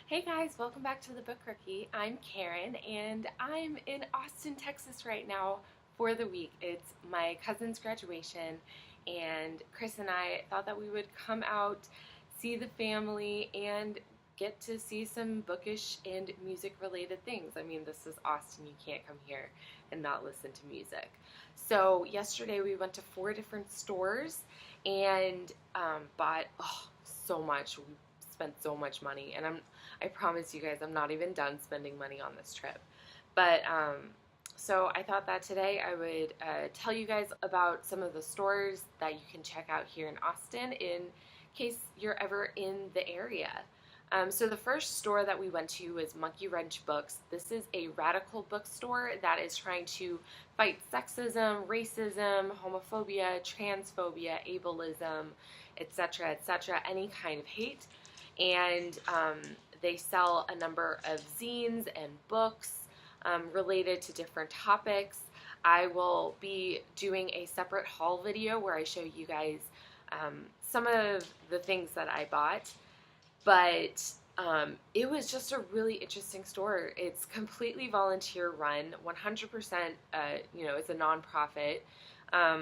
Hey guys, welcome back to the Book Rookie. I'm Karen and I'm in Austin, Texas right now for the week. It's my cousin's graduation and Chris and I thought that we would come out, see the family, and get to see some bookish and music related things. I mean, this is Austin. You can't come here and not listen to music. So yesterday we went to 4 different stores and bought so much. We spent so much money, and I promise you guys I'm not even done spending money on this trip. But so I thought that today I would tell you guys about some of the stores that you can check out here in Austin in case you're ever in the area. So the first store that we went to was Monkey Wrench Books. This is a radical bookstore that is trying to fight sexism, racism, homophobia, transphobia, ableism, etc., any kind of hate. And they sell a number of zines and books related to different topics. I will be doing a separate haul video where I show you guys some of the things that I bought, but it was just a really interesting store. It's completely volunteer run, 100%, it's a nonprofit.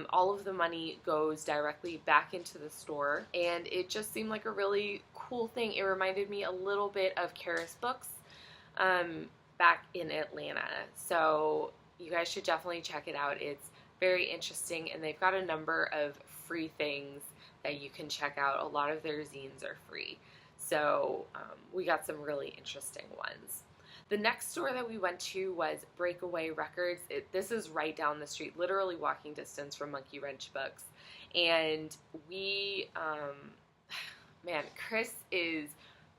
All of the money goes directly back into the store, and it just seemed like a really cool thing. It reminded me a little bit of Karis Books back in Atlanta. So you guys should definitely check it out. It's very interesting, and they've got a number of free things that you can check out. A lot of their zines are free. So we got some really interesting ones. The next store that we went to was Breakaway Records. This is right down the street, literally walking distance from Monkey Wrench Books. And we, Chris is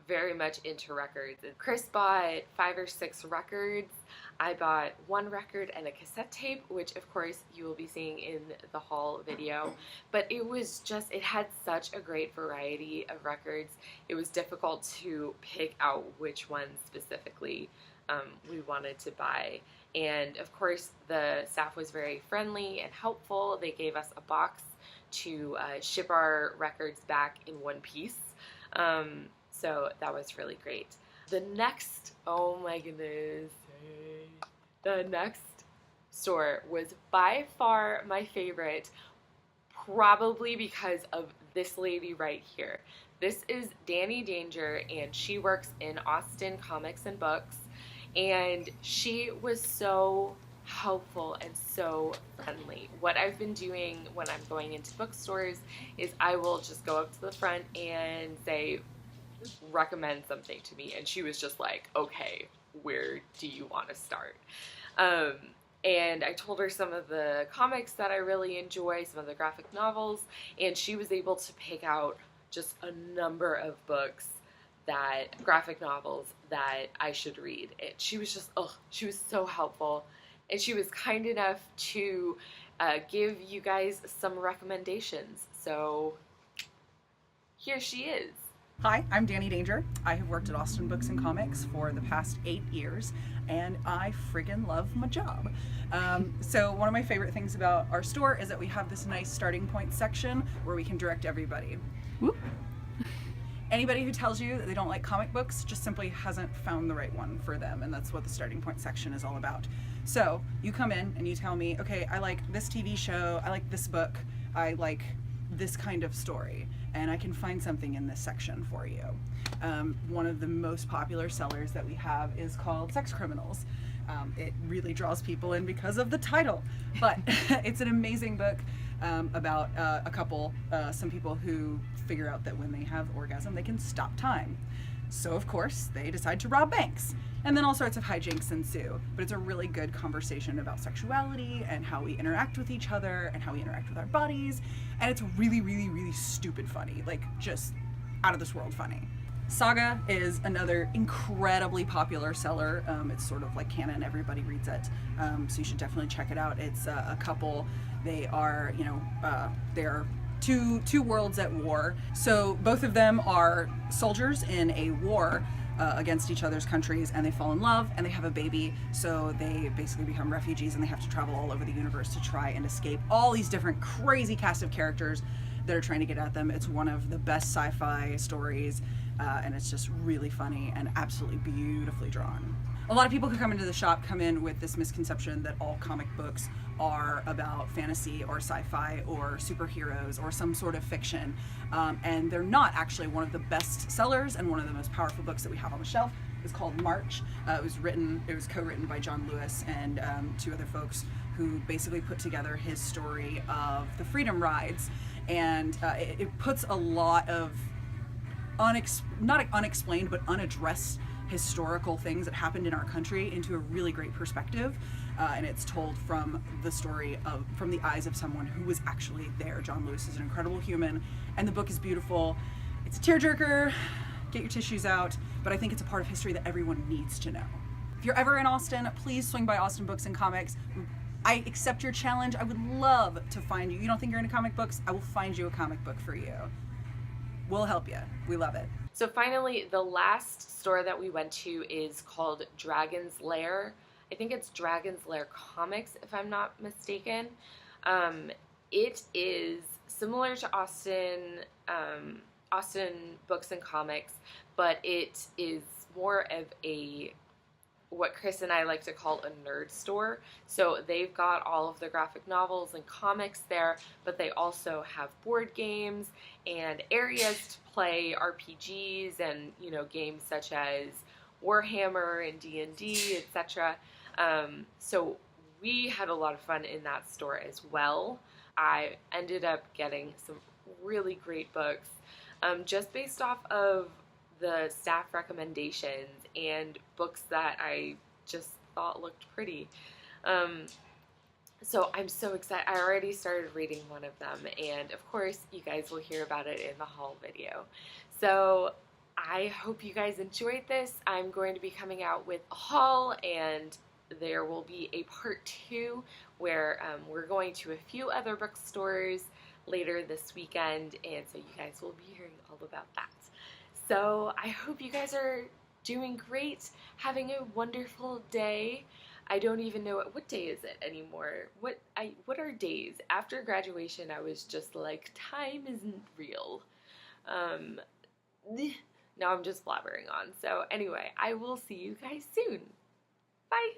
very much into records. Chris bought 5 or 6 records. I bought 1 record and a cassette tape, which of course you will be seeing in the haul video. But it had such a great variety of records. It was difficult to pick out which ones specifically we wanted to buy. And of course the staff was very friendly and helpful. They gave us a box to ship our records back in one piece. So that was really great. The next, oh my goodness, the next store was by far my favorite, probably because of this lady right here. This is Danny Danger, and she works in Austin Comics and Books, and she was so helpful and so friendly. What I've been doing when I'm going into bookstores is I will just go up to the front and say, recommend something to me, and she was just like, okay, where do you want to start? And I told her some of the comics that I really enjoy, some of the graphic novels, and she was able to pick out just a number of books, graphic novels that I should read. And she was just, she was so helpful, and she was kind enough to give you guys some recommendations. So here she is. Hi, I'm Danny Danger. I have worked at Austin Books and Comics for the past 8 years, and I friggin' love my job. So one of my favorite things about our store is that we have this nice starting point section where we can direct everybody. Whoop. Anybody who tells you that they don't like comic books just simply hasn't found the right one for them, and that's what the starting point section is all about. So you come in and you tell me, okay, I like this TV show, I like this book, I like this kind of story, and I can find something in this section for you. One of the most popular sellers that we have is called Sex Criminals. It really draws people in because of the title, but it's an amazing book about a couple, some people who figure out that when they have orgasm they can stop time. So of course they decide to rob banks, and then all sorts of hijinks ensue. But it's a really good conversation about sexuality and how we interact with each other and how we interact with our bodies, and it's really, really, really stupid funny, like just out of this world funny. Saga is another incredibly popular seller. It's sort of like canon, everybody reads it, so you should definitely check it out. It's a couple. They are, they're two worlds at war. So both of them are soldiers in a war against each other's countries, and they fall in love and they have a baby. So they basically become refugees, and they have to travel all over the universe to try and escape all these different crazy cast of characters that are trying to get at them. It's one of the best sci-fi stories, and it's just really funny and absolutely beautifully drawn. A lot of people who come into the shop come in with this misconception that all comic books are about fantasy or sci-fi or superheroes or some sort of fiction, and they're not. Actually, one of the best sellers and one of the most powerful books that we have on the shelf is called March. It was co-written by John Lewis and two other folks who basically put together his story of the Freedom Rides, and it puts a lot of not unexplained but unaddressed historical things that happened in our country into a really great perspective, and it's told from the eyes of someone who was actually there. John Lewis is an incredible human, and the book is beautiful. It's a tearjerker. Get your tissues out, but I think it's a part of history that everyone needs to know. If you're ever in Austin, please swing by Austin Books and Comics. I accept your challenge. I would love to find you. You don't think you're into comic books? I will find you a comic book for you. We'll help you. We love it. So finally, the last store that we went to is called Dragon's Lair. I think it's Dragon's Lair Comics, if I'm not mistaken. It is similar to Austin Books and Comics, but it is more of what Chris and I like to call a nerd store. So they've got all of the graphic novels and comics there, but they also have board games and areas to play RPGs and, games such as Warhammer and D&D, etc. So we had a lot of fun in that store as well. I ended up getting some really great books just based off of the staff recommendations and books that I just thought looked pretty. So I'm so excited. I already started reading one of them, and of course you guys will hear about it in the haul video. So I hope you guys enjoyed this. I'm going to be coming out with a haul, and there will be a part 2 where we're going to a few other bookstores later this weekend, and so you guys will be hearing all about that. So I hope you guys are doing great, having a wonderful day. I don't even know what day is it anymore. What are days? After graduation, I was just like, time isn't real. Now I'm just blabbering on. So anyway, I will see you guys soon. Bye.